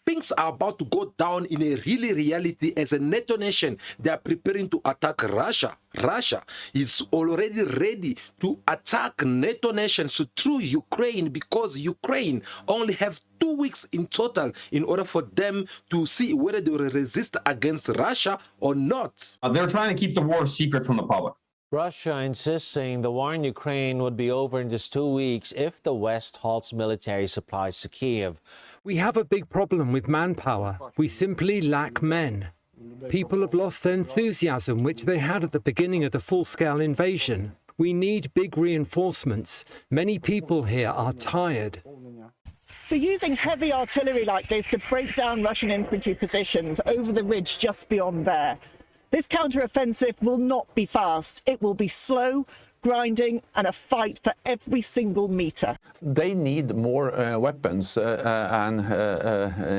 Things are about to go down in a reality as a NATO nation. They are preparing to attack Russia. Russia is already ready to attack NATO nations through Ukraine, because Ukraine only have 2 weeks in total in order for them to see whether they will resist against Russia or not. They're trying to keep the war secret from the public. Russia insisting the war in Ukraine would be over in just 2 weeks if the West halts military supplies to Kiev. We have a big problem with manpower. We simply lack men. People have lost the enthusiasm which they had at the beginning of the full-scale invasion. We need big reinforcements. Many people here are tired. They're using heavy artillery like this to break down Russian infantry positions over the ridge just beyond there. This counter-offensive will not be fast. It will be slow, grinding, and a fight for every single meter. They need more weapons, and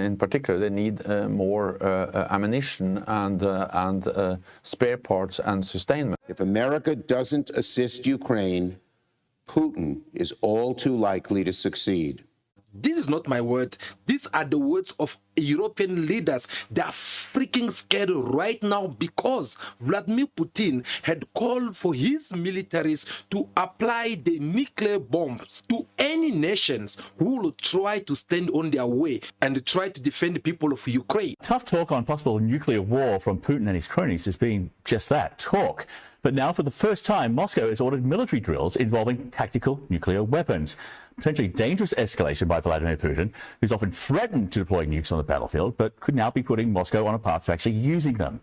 in particular, they need more ammunition and spare parts and sustainment. If America doesn't assist Ukraine, Putin is all too likely to succeed. This is not my word. These are the words of European leaders. They are freaking scared right now because Vladimir Putin had called for his militaries to apply the nuclear bombs to any nations who will try to stand on their way and try to defend the people of Ukraine. Tough talk on possible nuclear war from Putin and his cronies has been just that, talk. But now, for the first time, Moscow has ordered military drills involving tactical nuclear weapons. Potentially dangerous escalation by Vladimir Putin, who's often threatened to deploy nukes on the battlefield, but could now be putting Moscow on a path to actually using them.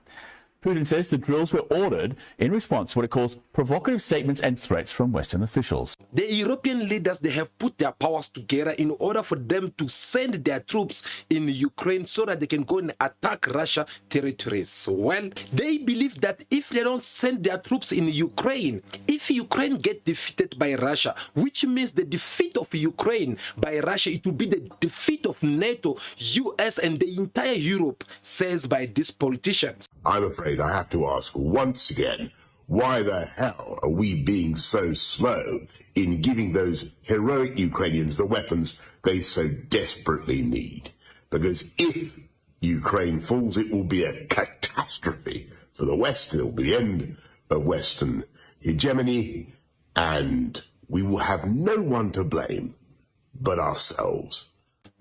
Putin says the drills were ordered in response to what it calls provocative statements and threats from Western officials. The European leaders, they have put their powers together in order for them to send their troops in Ukraine so that they can go and attack Russia territories. Well, they believe that if they don't send their troops in Ukraine, if Ukraine get defeated by Russia, which means the defeat of Ukraine by Russia, it will be the defeat of NATO, US, and the entire Europe, says by these politicians. I'm afraid I have to ask once again, why the hell are we being so slow in giving those heroic Ukrainians the weapons they so desperately need? Because if Ukraine falls, it will be a catastrophe for the West. It will be the end of Western hegemony, and we will have no one to blame but ourselves.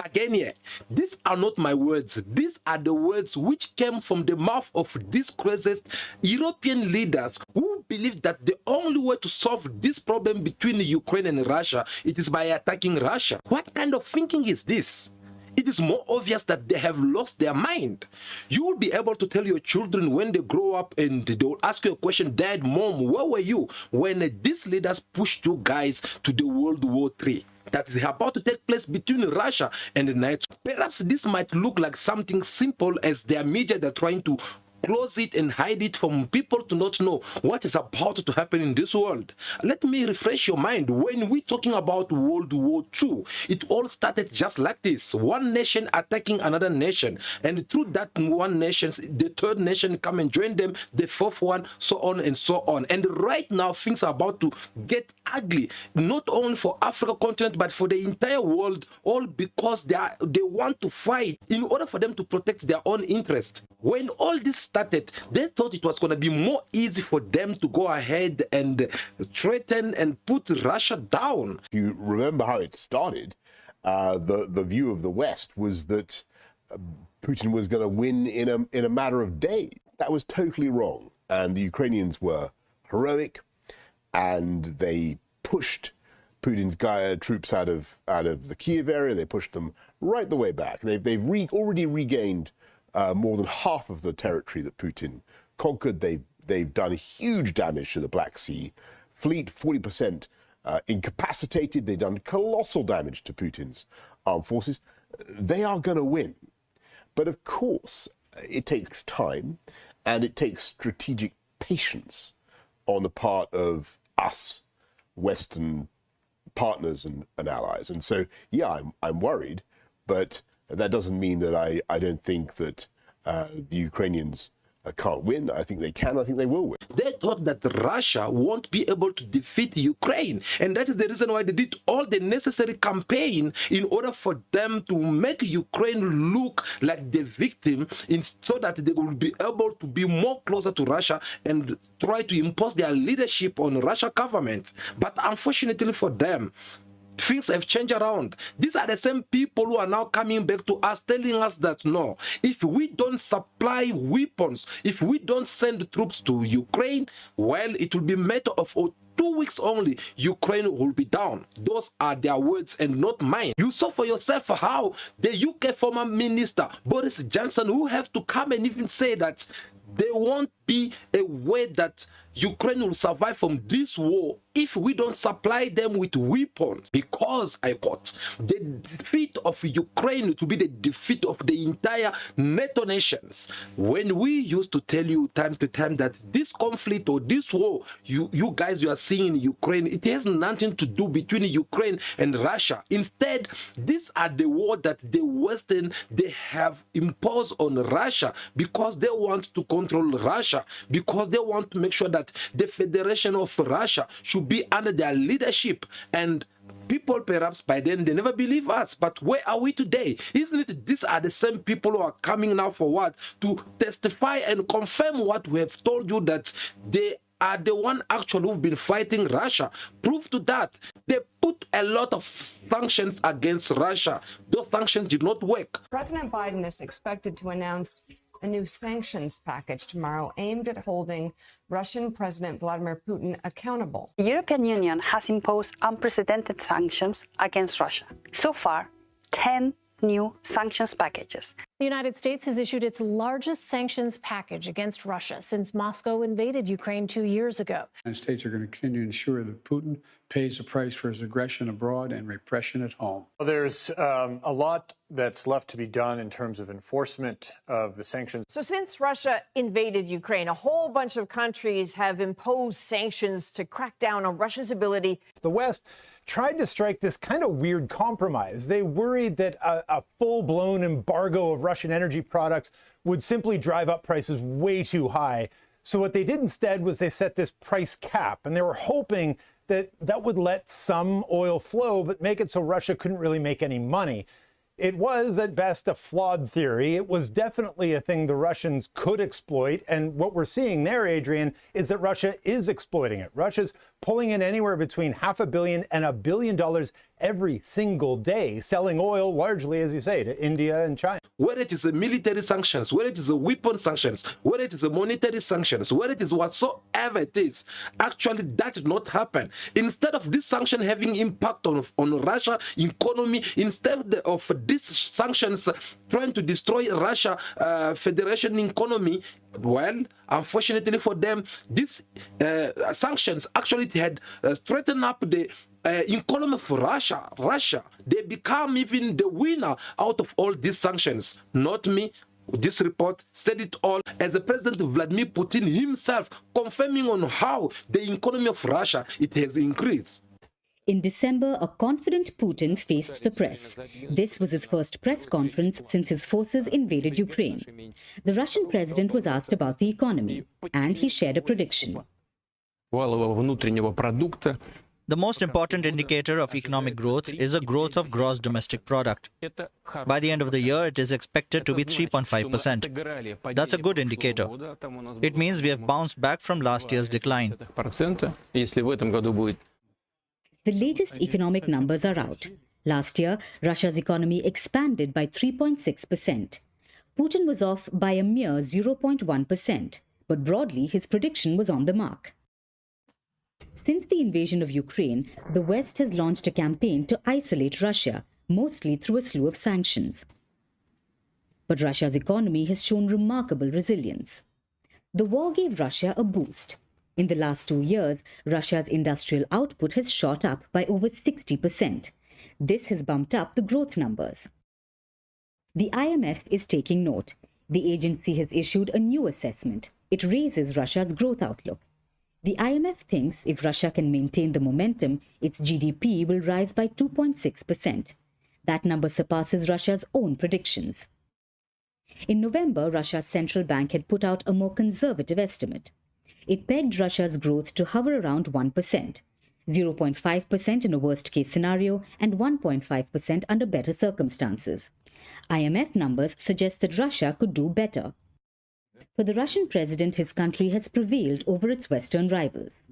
Again here, these are not my words. These are the words which came from the mouth of these craziest European leaders who believe that the only way to solve this problem between Ukraine and Russia, it is by attacking Russia. What kind of thinking is this? It is more obvious that they have lost their mind. You will be able to tell your children when they grow up and they will ask you a question, Dad, Mom, where were you when these leaders pushed you guys to the World War III? That is about to take place between Russia and NATO. Perhaps this might look like something simple as their media, they're trying to close it and hide it from people to not know what is about to happen in this world. Let me refresh your mind. When we're talking about World War II, it all started just like this. One nation attacking another nation. And through that one nation, the third nation come and join them, the fourth one, so on and so on. And right now, things are about to get ugly, not only for Africa continent, but for the entire world, all because they want to fight in order for them to protect their own interest. When all this started, they thought it was going to be more easy for them to go ahead and threaten and put Russia down. You remember how it started. The view of the West was that Putin was going to win in a matter of days. That was totally wrong. And the Ukrainians were heroic, and they pushed Putin's troops out of the Kiev area. They pushed them right the way back. They've already regained more than half of the territory that Putin conquered. They've done huge damage to the Black Sea fleet, 40% incapacitated. They've done colossal damage to Putin's armed forces. They are going to win. But of course, it takes time and it takes strategic patience on the part of us, Western partners and allies. And so, yeah, I'm worried, but that doesn't mean that I don't think that the Ukrainians can't win. I think they can. I think they will win. They thought that Russia won't be able to defeat Ukraine. And that is the reason why they did all the necessary campaign in order for them to make Ukraine look like the victim so that they will be able to be more closer to Russia and try to impose their leadership on Russia government. But unfortunately for them, things have changed around. These are the same people who are now coming back to us, telling us that no, if we don't supply weapons, if we don't send troops to Ukraine, well, it will be a matter of 2 weeks only, Ukraine will be down. Those are their words and not mine. You saw for yourself how the UK former minister, Boris Johnson, who have to come and even say that there won't be a way that Ukraine will survive from this war if we don't supply them with weapons, because I quote, the defeat of Ukraine to be the defeat of the entire NATO nations. When we used to tell you time to time that this conflict or this war you guys you are seeing in Ukraine, it has nothing to do between Ukraine and Russia. Instead, these are the war that the Western they have imposed on Russia because they want to control Russia, because they want to make sure that the Federation of Russia should be under their leadership. And people perhaps by then they never believe us, but where are we today? Isn't it these are the same people who are coming now for what? To testify and confirm what we have told you, that they are the one actually who've been fighting Russia. Proof to that, they put a lot of sanctions against Russia. Those sanctions did not work. President Biden is expected to announce a new sanctions package tomorrow aimed at holding Russian President Vladimir Putin accountable. The European Union has imposed unprecedented sanctions against Russia. So far, 10 new sanctions packages. The United States has issued its largest sanctions package against Russia since Moscow invaded Ukraine 2 years ago. The United States are going to continue to ensure that Putin pays the price for his aggression abroad and repression at home. Well, there's a lot that's left to be done in terms of enforcement of the sanctions. So since Russia invaded Ukraine, a whole bunch of countries have imposed sanctions to crack down on Russia's ability. The West tried to strike this kind of weird compromise. They worried that a full-blown embargo of Russian energy products would simply drive up prices way too high. So what they did instead was they set this price cap, and they were hoping that that would let some oil flow, but make it so Russia couldn't really make any money. It was, at best, a flawed theory. It was definitely a thing the Russians could exploit. And what we're seeing there, Adrian, is that Russia is exploiting it. Russia's pulling in anywhere between $500 million and $1 billion every single day, selling oil largely, as you say, to India and China. Whether it is a military sanctions, whether it is a weapon sanctions, whether it is a monetary sanctions, whether it is whatsoever it is, actually that did not happen. Instead of this sanction having impact on Russia economy, instead of these sanctions trying to destroy Russia Federation economy, well, unfortunately for them, these sanctions actually had straightened up the economy of Russia. They become even the winner out of all these sanctions. Not me. This report said it all, as the President Vladimir Putin himself confirming on how the economy of Russia it has increased. In December, a confident Putin faced the press. This was his first press conference since his forces invaded Ukraine. The Russian president was asked about the economy, and he shared a prediction. The most important indicator of economic growth is a growth of gross domestic product. By the end of the year, it is expected to be 3.5%. That's a good indicator. It means we have bounced back from last year's decline. The latest economic numbers are out. Last year, Russia's economy expanded by 3.6%. Putin was off by a mere 0.1%, but broadly, his prediction was on the mark. Since the invasion of Ukraine, the West has launched a campaign to isolate Russia, mostly through a slew of sanctions. But Russia's economy has shown remarkable resilience. The war gave Russia a boost. In the last 2 years, Russia's industrial output has shot up by over 60%. This has bumped up the growth numbers. The IMF is taking note. The agency has issued a new assessment. It raises Russia's growth outlook. The IMF thinks if Russia can maintain the momentum, its GDP will rise by 2.6%. That number surpasses Russia's own predictions. In November, Russia's central bank had put out a more conservative estimate. It pegged Russia's growth to hover around 1%, 0.5% in a worst-case scenario and 1.5% under better circumstances. IMF numbers suggest that Russia could do better. For the Russian president, his country has prevailed over its Western rivals.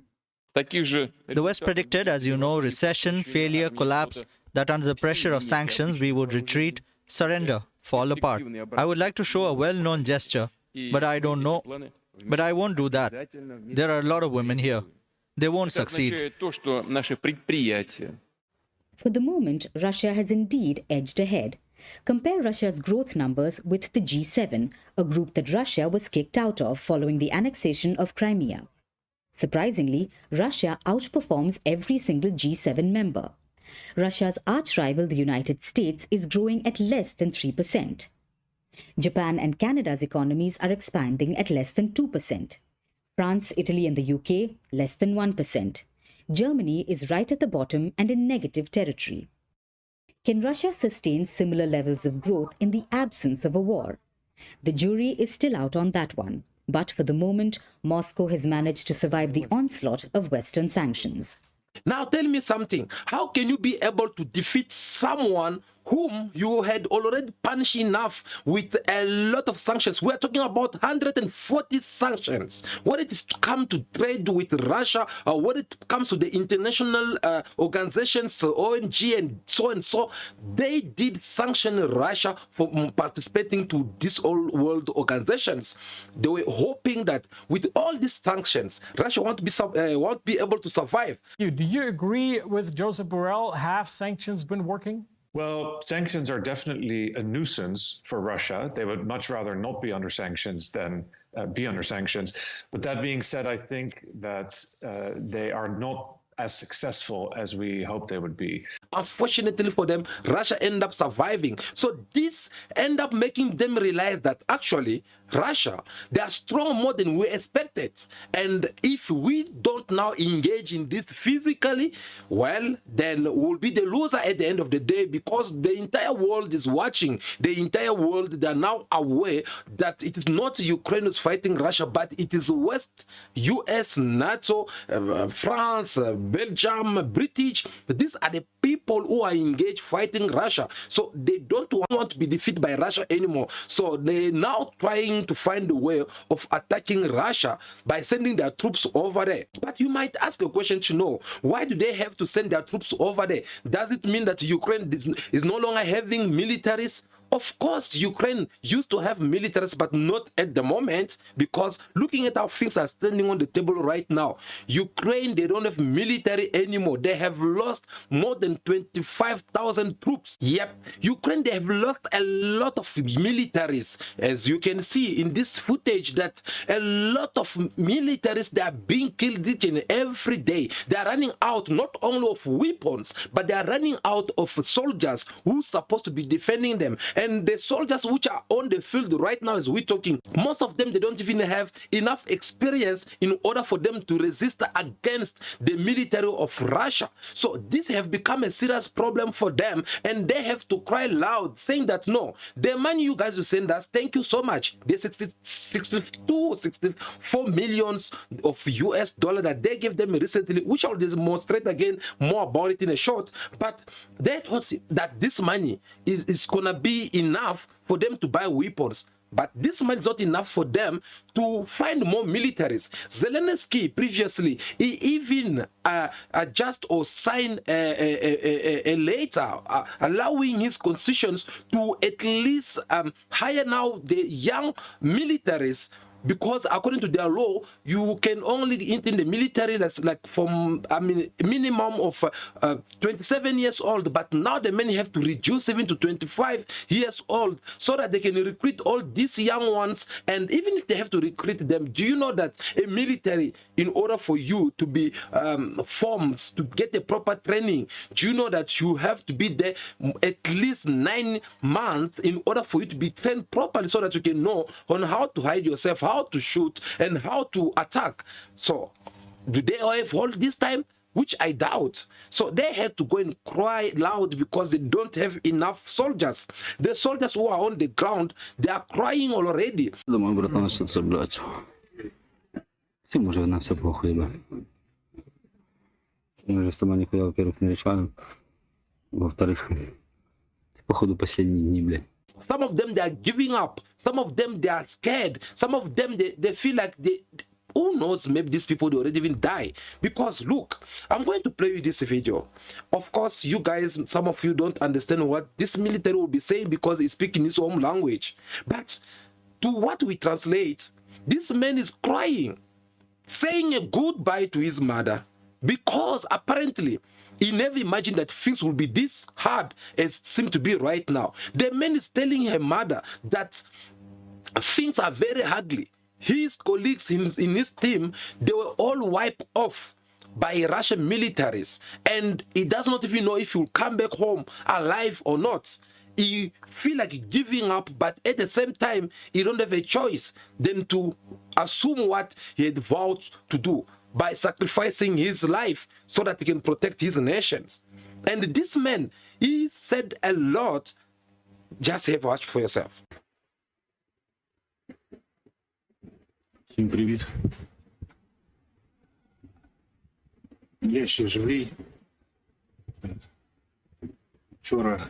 The West predicted, as you know, recession, failure, collapse, that under the pressure of sanctions we would retreat, surrender, fall apart. I would like to show a well-known gesture, but I don't know. But I won't do that. There are a lot of women here. They won't succeed. For the moment, Russia has indeed edged ahead. Compare Russia's growth numbers with the G7, a group that Russia was kicked out of following the annexation of Crimea. Surprisingly, Russia outperforms every single G7 member. Russia's arch-rival, the United States, is growing at less than 3%. Japan and Canada's economies are expanding at less than 2%. France, Italy and the UK, less than 1%. Germany is right at the bottom and in negative territory. Can Russia sustain similar levels of growth in the absence of a war? The jury is still out on that one. But for the moment, Moscow has managed to survive the onslaught of Western sanctions. Now tell me something. How can you be able to defeat someone whom you had already punished enough with a lot of sanctions? We are talking about 140 sanctions. When it is to come to trade with Russia, or when it comes to the international organizations, ONG and so, they did sanction Russia for participating to these all world organizations. They were hoping that with all these sanctions, Russia won't be able to survive. Do you agree with Joseph Borrell? Have sanctions been working? Well, sanctions are definitely a nuisance for Russia. They would much rather not be under sanctions than be under sanctions. But that being said, I think that they are not as successful as we hoped they would be. Unfortunately for them, Russia ended up surviving. So this ended up making them realize that actually Russia, they are strong more than we expected. And if we don't now engage in this physically, well, then we'll be the loser at the end of the day, because the entire world is watching. The entire world, they are now aware that it is not Ukraine who's fighting Russia, but it is West, US, NATO, France, Belgium, British. These are the people who are engaged fighting Russia. So they don't want to be defeated by Russia anymore. So they're now trying to find a way of attacking Russia by sending their troops over there. But you might ask a question to know, why do they have to send their troops over there? Does it mean that Ukraine is no longer having militaries? Of course, Ukraine used to have militaries, but not at the moment, because looking at how things are standing on the table right now, Ukraine, they don't have military anymore. They have lost more than 25,000 troops. Yep, Ukraine, they have lost a lot of militaries. As you can see in this footage, that a lot of militaries, they are being killed each and every day. They are running out not only of weapons, but they are running out of soldiers who are supposed to be defending them. And the soldiers which are on the field right now as we're talking, most of them, they don't even have enough experience in order for them to resist against the military of Russia. So this have become a serious problem for them, and they have to cry loud, saying that no, the money you guys will send us, thank you so much. The 64 millions of US dollar that they gave them recently, which I'll demonstrate again more about it in a short, but they thought that this money is gonna be enough for them to buy weapons. But this money is not enough for them to find more militaries. Zelenskyy previously, he even adjust or sign a letter allowing his constitutions to at least hire now the young militaries because according to their law, you can only enter in the military that's like from, I mean, minimum of 27 years old, but now the men have to reduce even to 25 years old so that they can recruit all these young ones. And even if they have to recruit them, do you know that a military, in order for you to be formed, to get the proper training, do you know that you have to be there at least 9 months in order for you to be trained properly so that you can know on how to hide yourself, how to shoot, and how to attack? So do they have all this time? Which I doubt. So they had to go and cry loud because they don't have enough soldiers. The soldiers who are on the ground, they are crying already. Думаю, братан, что це, блядь. Всем уже на все похуй, бля. Мы же с тобой нихуя, во-первых, не решаем. Во-вторых, походу последние дни, блядь. Some of them, they are giving up. Some of them, they are scared. Some of them, they feel like they... Who knows, maybe these people, they already even die. Because look, I'm going to play you this video. Of course, you guys, some of you don't understand what this military will be saying because he's speaking his own language. But to what we translate, this man is crying, saying a goodbye to his mother, because apparently he never imagined that things will be this hard as it seems to be right now. The man is telling her mother that things are very ugly. His colleagues in his team, they were all wiped off by Russian militaries, and he does not even know if he will come back home alive or not. He feel like giving up, but at the same time, he don't have a choice than to assume what he had vowed to do by sacrificing his life so that he can protect his nations. And this man, he said a lot. Just have a watch for yourself. Всім привіт. Я ще живий. Вчора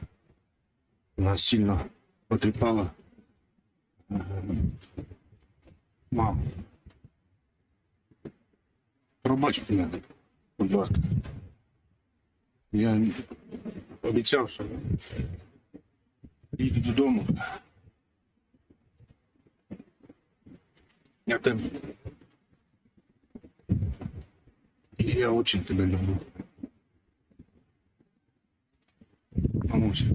нас сильно потріпало. Мам, пробач мене, будь ласка. Я обіцяв, що їду додому. Я тебе... Я очень тебя люблю. Мамуся.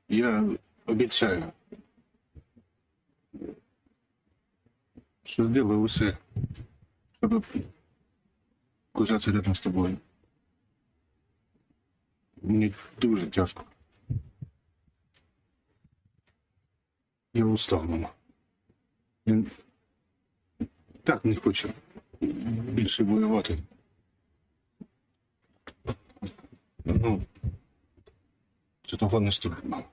Я обіцяю, що зроблю усе, щоб оказатися рядом з тобою. Мені дуже тяжко. Я устав, мама. Я так не хочу більше воювати. Ну, це того не стоїть, мама.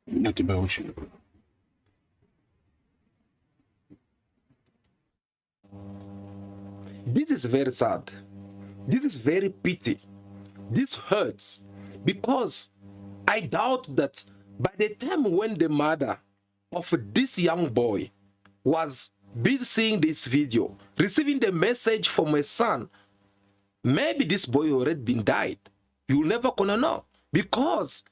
Я тебе очень люблю. This is very sad. This is very pity. This hurts because I doubt that by the time when the mother of this young boy was busy seeing this video, receiving the message from my son, maybe this boy already been died. You'll never gonna know because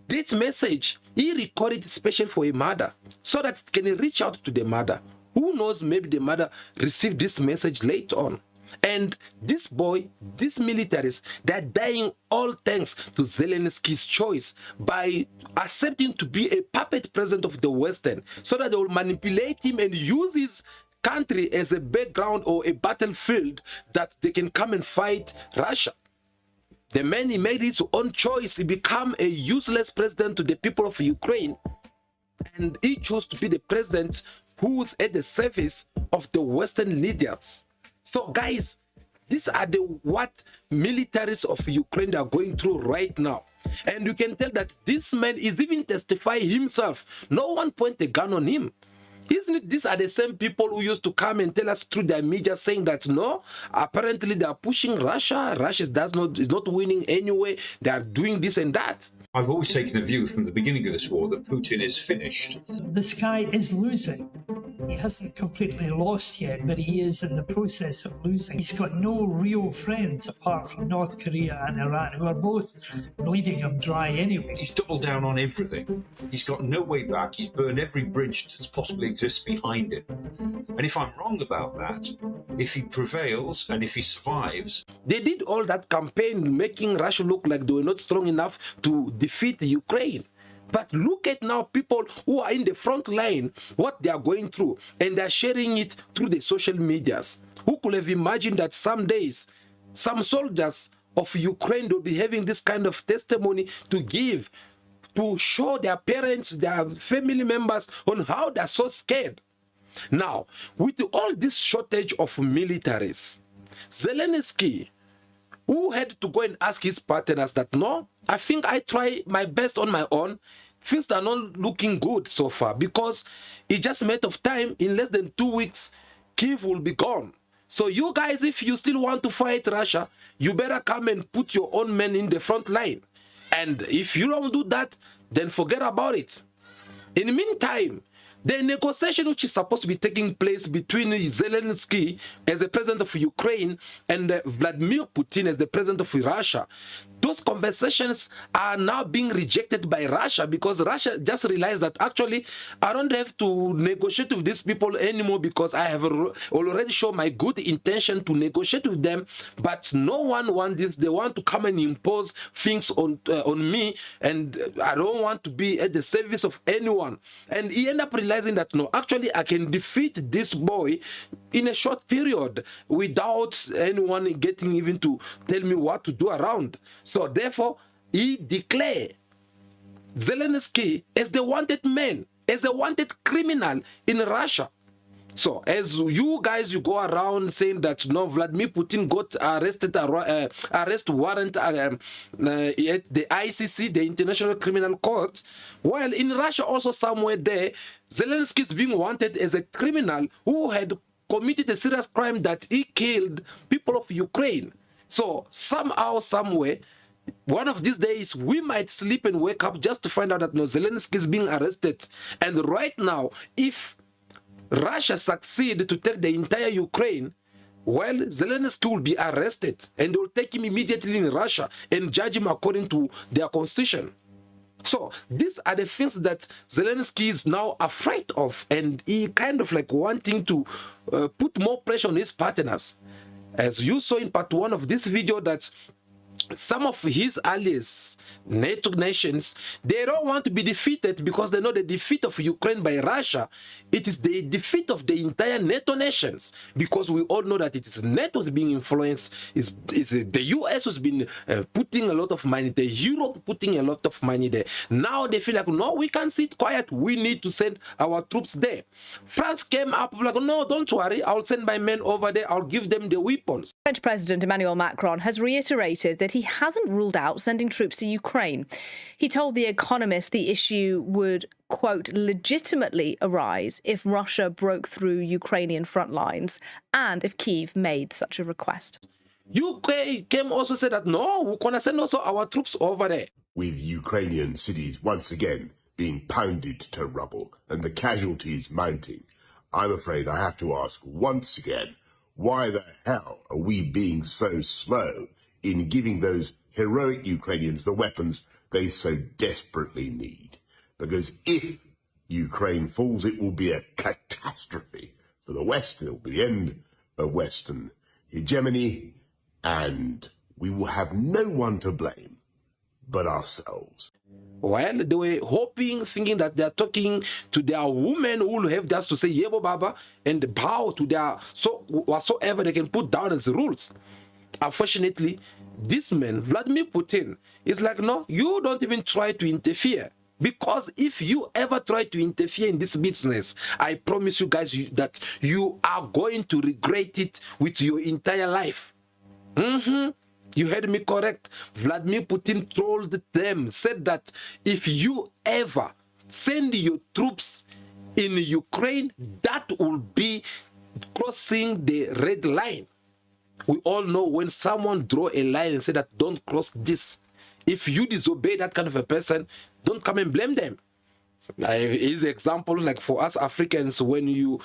this message he recorded special for a mother so that it can reach out to the mother. Who knows, maybe the mother received this message later on. And this boy, these militaries, they're dying all thanks to Zelensky's choice by accepting to be a puppet president of the Western so that they will manipulate him and use his country as a background or a battlefield that they can come and fight Russia. The man, he made his own choice. He became a useless president to the people of Ukraine. And he chose to be the president who's at the service of the Western leaders. So guys, these are the what militaries of Ukraine are going through right now. And you can tell that this man is even testifying himself. No one point a gun on him. Isn't it? These are the same people who used to come and tell us through their media saying that no, apparently they are pushing Russia. Russia is not winning anyway. They are doing this and that. I've always taken a view from the beginning of this war that Putin is finished. The sky is losing. He hasn't completely lost yet, but he is in the process of losing. He's got no real friends apart from North Korea and Iran, who are both bleeding him dry anyway. He's doubled down on everything. He's got no way back. He's burned every bridge that possibly exists behind him. And if I'm wrong about that, if he prevails and if he survives... They did all that campaign making Russia look like they were not strong enough to defeat Ukraine. But look at now people who are in the front line, what they are going through, and they're sharing it through the social medias. Who could have imagined that some days, some soldiers of Ukraine will be having this kind of testimony to give, to show their parents, their family members on how they're so scared. Now, with all this shortage of militaries, Zelenskyy, who had to go and ask his partners that, no, I think I try my best on my own. Things are not looking good so far because it's just a matter of time. In less than 2 weeks, Kyiv will be gone. So you guys, if you still want to fight Russia, you better come and put your own men in the front line. And if you don't do that, then forget about it. In the meantime, the negotiation which is supposed to be taking place between Zelenskyy as the president of Ukraine and Vladimir Putin as the president of Russia, those conversations are now being rejected by Russia because Russia just realized that actually I don't have to negotiate with these people anymore because I have already shown my good intention to negotiate with them, but no one wants this. They want to come and impose things on me, and I don't want to be at the service of anyone. And he ended up realizing that no, actually I can defeat this boy in a short period without anyone getting even to tell me what to do around. So therefore, he declared Zelenskyy as the wanted man, as a wanted criminal in Russia. So as you guys, you go around saying that no, Vladimir Putin got arrest warrant at the ICC, the International Criminal Court, while in Russia also somewhere there, Zelenskyy is being wanted as a criminal who had committed a serious crime that he killed people of Ukraine. So somehow, somewhere, one of these days, we might sleep and wake up just to find out that no, Zelenskyy is being arrested. And right now, if Russia succeeds to take the entire Ukraine, well, Zelenskyy will be arrested and they will take him immediately in Russia and judge him according to their constitution. So these are the things that Zelenskyy is now afraid of, and he kind of like wanting to put more pressure on his partners. As you saw in part 1 of this video, that some of his allies, NATO nations, they don't want to be defeated because they know the defeat of Ukraine by Russia, it is the defeat of the entire NATO nations, because we all know that it is NATO being influenced, is the US has been putting a lot of money there, Europe putting a lot of money there. Now they feel like, no, we can't sit quiet, we need to send our troops there. France came up like, no, don't worry, I'll send my men over there, I'll give them the weapons. French President Emmanuel Macron has reiterated that he hasn't ruled out sending troops to Ukraine. He told The Economist the issue would, quote, legitimately arise if Russia broke through Ukrainian front lines and if Kyiv made such a request. UK came also said that, no, we're going to send also our troops over there. With Ukrainian cities once again being pounded to rubble and the casualties mounting, I'm afraid I have to ask once again, why the hell are we being so slow in giving those heroic Ukrainians the weapons they so desperately need? Because if Ukraine falls, it will be a catastrophe for the West. It will be the end of Western hegemony, and we will have no one to blame but ourselves. Well, they were hoping, thinking that they are talking to their women who will have just to say Yebo Baba and bow to their whatsoever they can put down as rules. Unfortunately, this man, Vladimir Putin, is like, no, you don't even try to interfere. Because if you ever try to interfere in this business, I promise you guys that you are going to regret it with your entire life. You heard me correct. Vladimir Putin told them, said that if you ever send your troops in Ukraine, that will be crossing the red line. We all know when someone draw a line and say that don't cross this. If you disobey that kind of a person, don't come and blame them. Is example like for us Africans, when you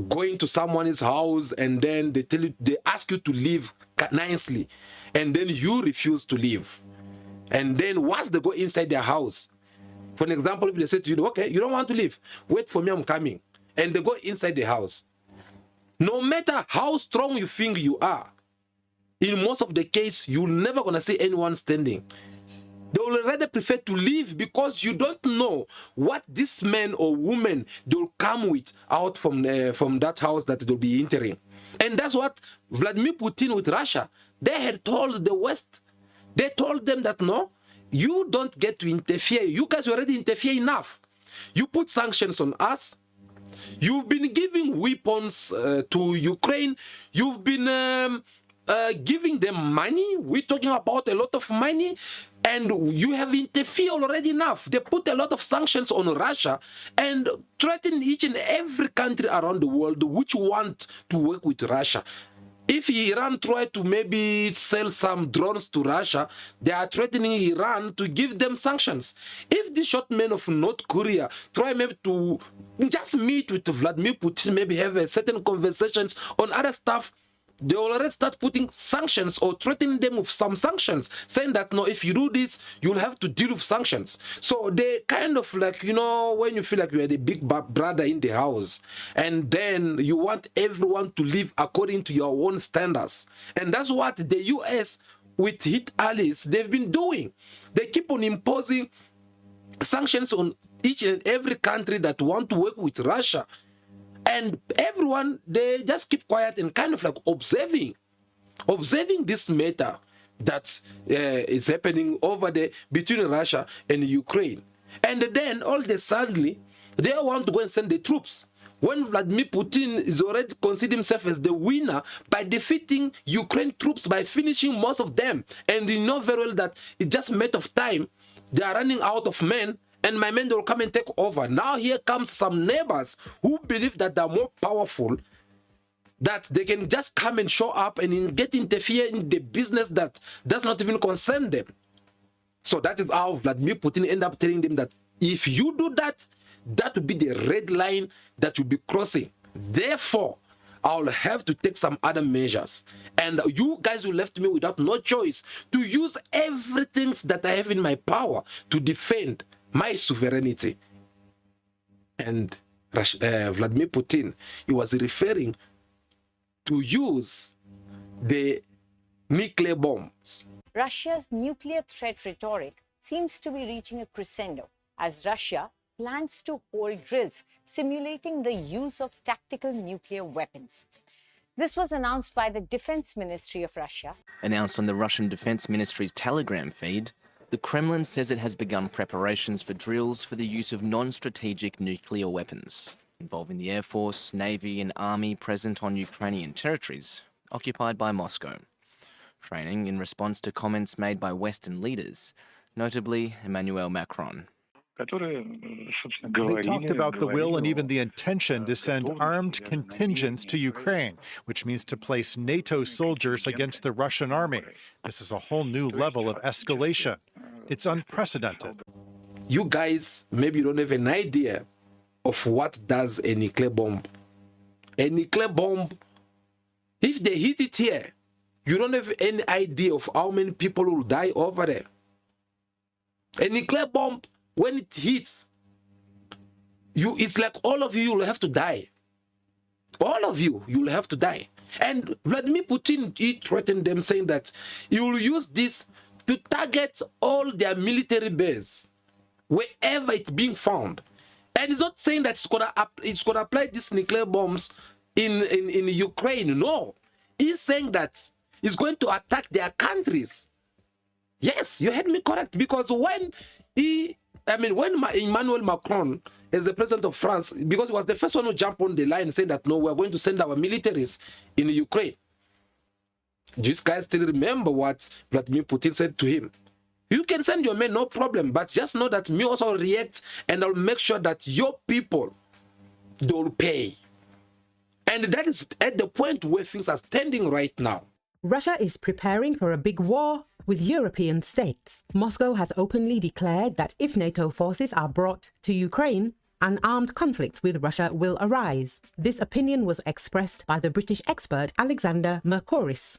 go into someone's house and then they tell you, they ask you to leave nicely, and then you refuse to leave, and then once they go inside their house, for an example, if they say to you, okay, you don't want to leave, wait for me, I'm coming, and they go inside the house, no matter how strong you think you are, in most of the case, you're never gonna see anyone standing. They will rather prefer to leave because you don't know what this man or woman they'll come with out from that house that they'll be entering. And that's what Vladimir Putin with Russia, they had told the West. They told them that, no, you don't get to interfere. You guys already interfere enough. You put sanctions on us. You've been giving weapons to Ukraine. You've been giving them money. We're talking about a lot of money. And you have interfered already enough. They put a lot of sanctions on Russia and threaten each and every country around the world which want to work with Russia. If Iran try to maybe sell some drones to Russia, they are threatening Iran to give them sanctions. If the short men of North Korea try maybe to just meet with Vladimir Putin, maybe have a certain conversations on other stuff, they already start putting sanctions or threatening them with some sanctions, saying that, no, if you do this, you'll have to deal with sanctions. So they kind of like, you know, when you feel like you're the big brother in the house, and then you want everyone to live according to your own standards. And that's what the US with its allies, they've been doing. They keep on imposing sanctions on each and every country that want to work with Russia. And everyone, they just keep quiet and kind of like observing this matter that is happening over there between Russia and Ukraine. And then all of a sudden, they want to go and send the troops. When Vladimir Putin is already considered himself as the winner by defeating Ukraine troops, by finishing most of them. And you know very well that it's just a matter of time. They are running out of men. And my men will come and take over. Now here comes some neighbors who believe that they're more powerful, that they can just come and show up and get interfere in the business that does not even concern them. So that is how Vladimir Putin ended up telling them that if you do that, that will be the red line that you'll be crossing. Therefore, I'll have to take some other measures. And you guys will left me without no choice to use everything that I have in my power to defend my sovereignty. And Vladimir Putin, he was referring to use the nuclear bombs. Russia's nuclear threat rhetoric seems to be reaching a crescendo as Russia plans to hold drills simulating the use of tactical nuclear weapons. This was announced by the Defense Ministry of Russia. Announced on the Russian Defense Ministry's Telegram feed, the Kremlin says it has begun preparations for drills for the use of non-strategic nuclear weapons, involving the Air Force, Navy and Army present on Ukrainian territories occupied by Moscow. Training in response to comments made by Western leaders, notably Emmanuel Macron. They talked about the will and even the intention to send armed contingents to Ukraine, which means to place NATO soldiers against the Russian army. This is a whole new level of escalation. It's unprecedented. You guys, maybe you don't have an idea of what does a nuclear bomb. A nuclear bomb, if they hit it here, you don't have any idea of how many people will die over there. A nuclear bomb, when it hits, it's like all of you will have to die. All of you will have to die. And Vladimir Putin, he threatened them saying that he will use this to target all their military base, wherever it's being found. And he's not saying that it's gonna apply these nuclear bombs in Ukraine. No. He's saying that he's going to attack their countries. Yes, you heard me correct. Because when Emmanuel Macron, as the president of France, because he was the first one to jump on the line and say that, no, we're going to send our militaries in Ukraine. Do you guys still remember what Vladimir Putin said to him? You can send your men, no problem, but just know that me also react and I'll make sure that your people don't pay. And that is at the point where things are standing right now. Russia is preparing for a big war with European states. Moscow has openly declared that if NATO forces are brought to Ukraine, an armed conflict with Russia will arise. This opinion was expressed by the British expert Alexander Mercouris.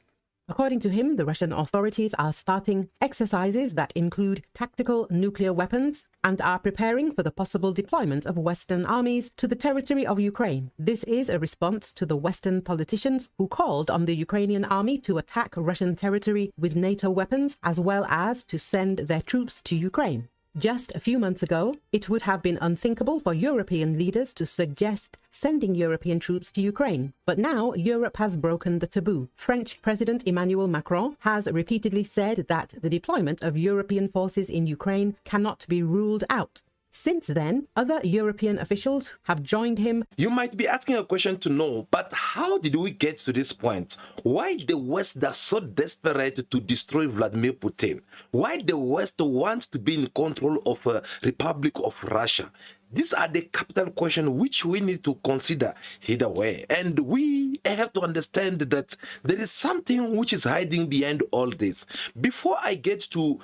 According to him, the Russian authorities are starting exercises that include tactical nuclear weapons and are preparing for the possible deployment of Western armies to the territory of Ukraine. This is a response to the Western politicians who called on the Ukrainian army to attack Russian territory with NATO weapons, as well as to send their troops to Ukraine. Just a few months ago, it would have been unthinkable for European leaders to suggest sending European troops to Ukraine. But now Europe has broken the taboo. French President Emmanuel Macron has repeatedly said that the deployment of European forces in Ukraine cannot be ruled out. Since then, other European officials have joined him. You might be asking a question to know, but how did we get to this point? Why the West are so desperate to destroy Vladimir Putin? Why the West wants to be in control of a Republic of Russia? These are the capital questions which we need to consider either way. And we have to understand that there is something which is hiding behind all this. Before I get to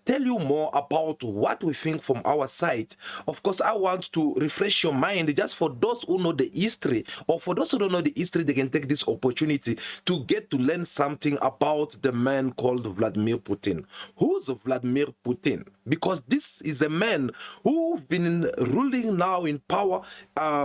tell you more about what we think from our side, of course, I want to refresh your mind just for those who know the history, or for those who don't know the history, they can take this opportunity to get to learn something about the man called Vladimir Putin. Who's Vladimir Putin? Because this is a man who's been ruling now in power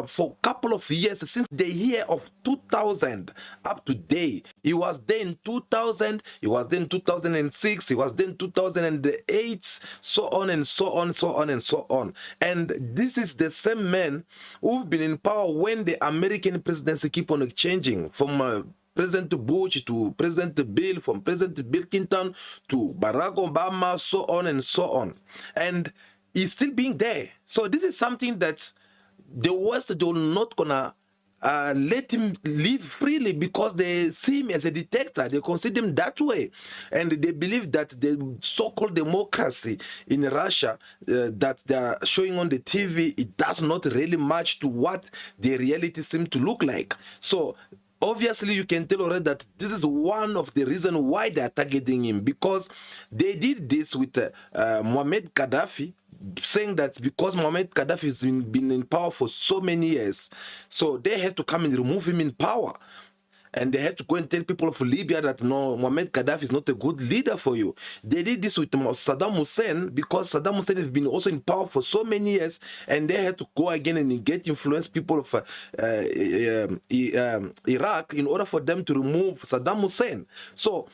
for a couple of years, since the year of 2000 up to date. He was there in 2000, he was there in 2006, he was there in 2008, so on and so on, so on and so on. And this is the same man who've been in power when the American presidency keep on changing from President Bush to President Bill, from President Bill Clinton to Barack Obama, so on and so on. And he's still being there. So this is something that the West, they're not gonna let him live freely, because they see him as a dictator. They consider him that way. And they believe that the so-called democracy in Russia that they are showing on the TV, it does not really match to what the reality seems to look like. So obviously, you can tell already that this is one of the reasons why they are targeting him, because they did this with Muammar Gaddafi, saying that because Muammar Gaddafi has been in power for so many years, so they had to come and remove him in power. And they had to go and tell people of Libya that no, Muammar Gaddafi is not a good leader for you. They did this with Saddam Hussein, because Saddam Hussein has been also in power for so many years, and they had to go again and get influence people of Iraq in order for them to remove Saddam Hussein. So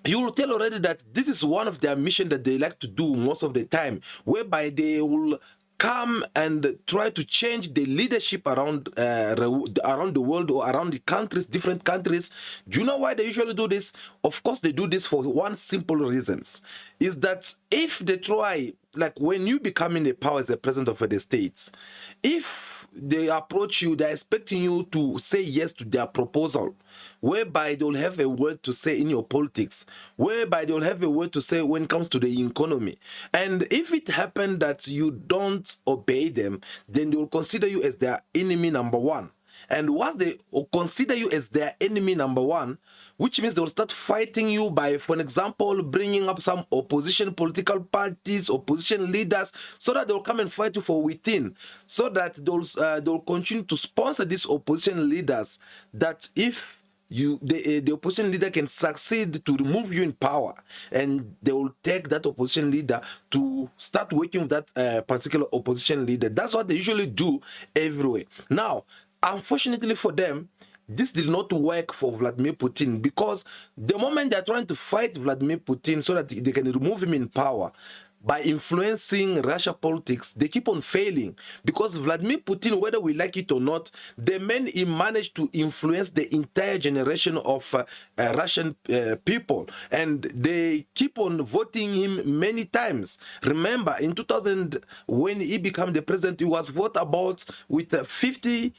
you will tell already that this is one of their missions that they like to do most of the time, whereby they will come and try to change the leadership around the world, or around the countries, different countries. Do you know why they usually do this? Of course, they do this for one simple reason, is that if they try, like when you become in the power as the president of the states, if they approach you, they're expecting you to say yes to their proposal, whereby they'll have a word to say in your politics, whereby they'll have a word to say when it comes to the economy. And if it happens that you don't obey them, then they will consider you as their enemy number one. And once they consider you as their enemy number one, which means they'll start fighting you by, for example, bringing up some opposition political parties, opposition leaders, so that they'll come and fight you from within, so that they'll continue to sponsor these opposition leaders, that if the opposition leader can succeed to remove you in power, and they will take that opposition leader to start working with that particular opposition leader. That's what they usually do everywhere. Now, unfortunately for them, this did not work for Vladimir Putin, because the moment they're trying to fight Vladimir Putin so that they can remove him in power by influencing Russia politics, they keep on failing. Because Vladimir Putin, whether we like it or not, the man, he managed to influence the entire generation of Russian people, and they keep on voting him many times. Remember, in 2000, when he became the president, he was voted about with 50%,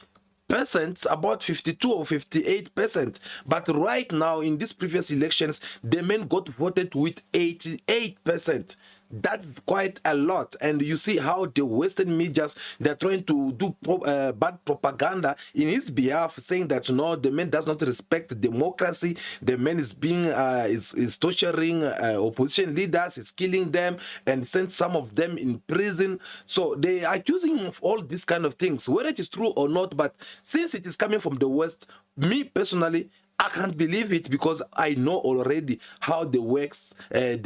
about 52 or 58%. But right now, in these previous elections, the man got voted with 88%. That's quite a lot. And you see how the Western medias, they're trying to do bad propaganda in his behalf, saying that no, the man does not respect democracy. The man is being is torturing opposition leaders, is killing them, and sent some of them in prison. So they are accusing him of all these kind of things, whether it is true or not. But since it is coming from the West, me personally, I can't believe it, because I know already how the West, the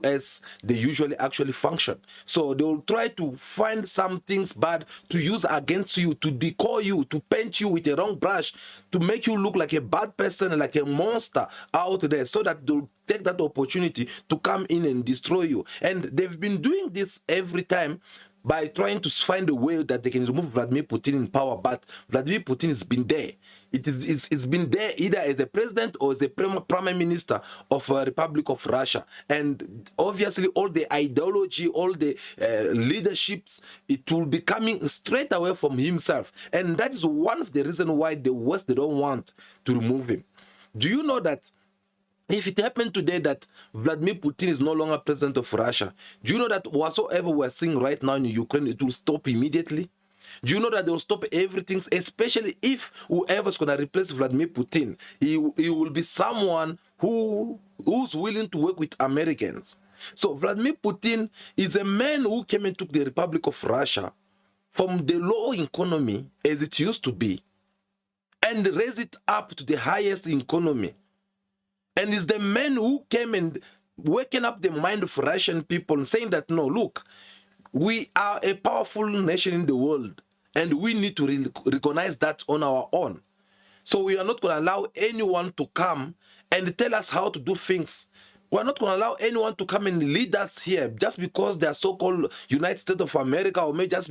US, they usually actually function. So they will try to find some things bad to use against you, to decoy you, to paint you with a wrong brush, to make you look like a bad person, like a monster out there, so that they'll take that opportunity to come in and destroy you. And they've been doing this every time, by trying to find a way that they can remove Vladimir Putin in power. But Vladimir Putin has been there. It's been there either as a president or as a prime minister of a Republic of Russia. And obviously all the ideology, all the leaderships, it will be coming straight away from himself. And that is one of the reasons why the West, they don't want to remove him. Do you know that if it happened today that Vladimir Putin is no longer president of Russia, do you know that whatsoever we're seeing right now in Ukraine, it will stop immediately? Do you know that they will stop everything, especially if whoever's going to replace Vladimir Putin, he will be someone who's willing to work with Americans. So Vladimir Putin is a man who came and took the Republic of Russia from the low economy as it used to be and raised it up to the highest economy. And is the man who came and waking up the mind of Russian people and saying that, no, look, we are a powerful nation in the world and we need to recognize that on our own. So we are not going to allow anyone to come and tell us how to do things. We're not going to allow anyone to come and lead us here just because they are so-called United States of America, or maybe just